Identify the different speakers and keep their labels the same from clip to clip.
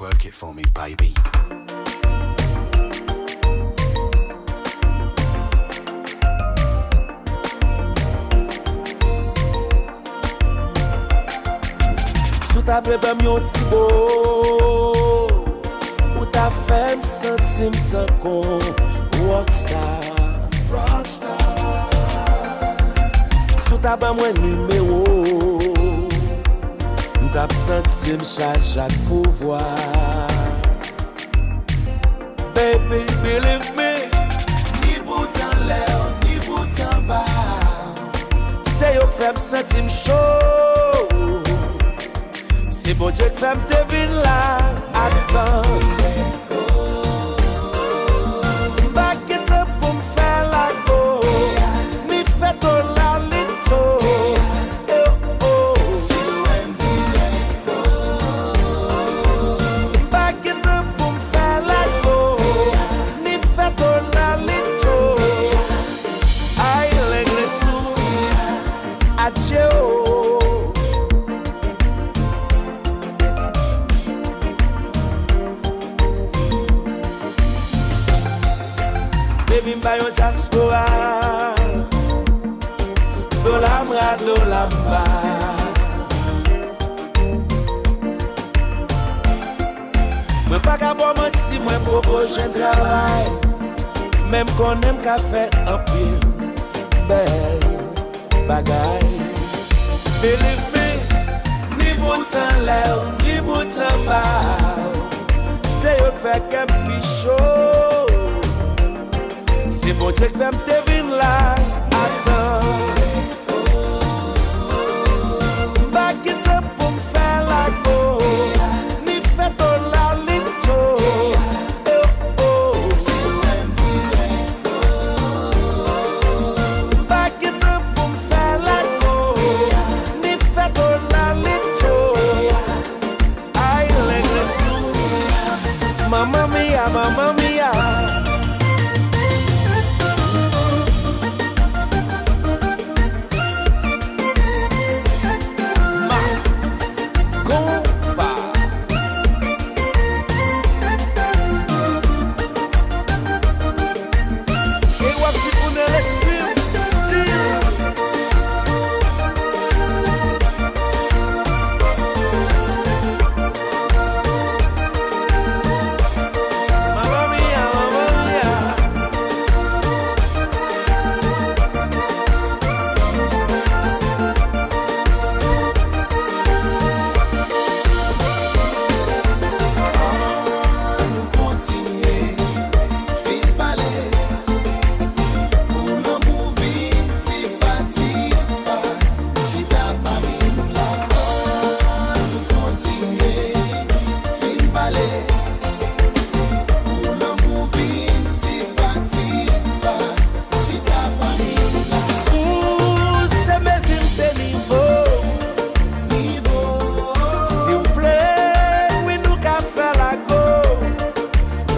Speaker 1: Twerk it for me, baby.
Speaker 2: Sou ta vle bam yon ti beau, ou ta fè m sentim tan kon rockstar. Sou ta bam mwen numéro, m'tap sentim charge ak pouvoir. Baby, believe me, ni boutan lè, ni boutan ba, se yo k fè m sentim chaud. C'est bon Dieu que femme devine là, attends. Back it up pour me faire la go. Mi fait ton la lito. Back it up pour me faire la go. Mi fait ton la lito. Aïe les sous, adieu. Baby mba yon diaspora, do lamra do lamba. Mwen pa ka bo menti mwen propose jen travay, même konem ka fè an pil bel bagay. Believe me, ni boutan lè ou ni boutan ba, se yo fè kem pi chaud. C'est bon Dieu que femme devine là, attends. Back it up pour me faire la go. Ni fait ton la lito. Back it up pour me faire la go. Ni fait ton la lito. Aïe les sous, mamma mia, mamma mia.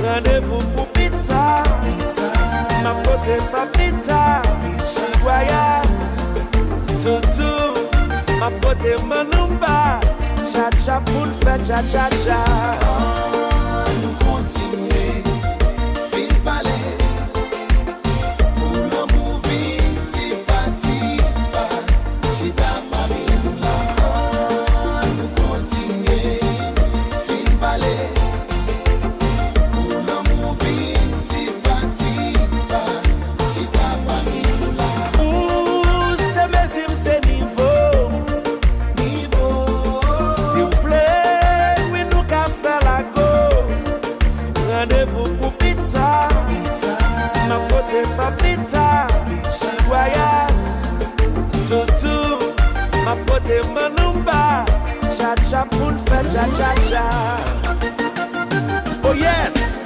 Speaker 2: Rendez-vous pour pita, ma pote papita, chiguaya, tutu, ma pote manumba, cha cha pour le faire cha cha cha.
Speaker 3: Nous continuer, fil balai, pour le movie, tipa tipa, chita pamila. Nous continuer, fil balai.
Speaker 2: Rendez-vous pour pita, ma pote papita, chiguaya, tutu, ma pote manumba, cha cha pour le faire cha cha cha. Oh yes!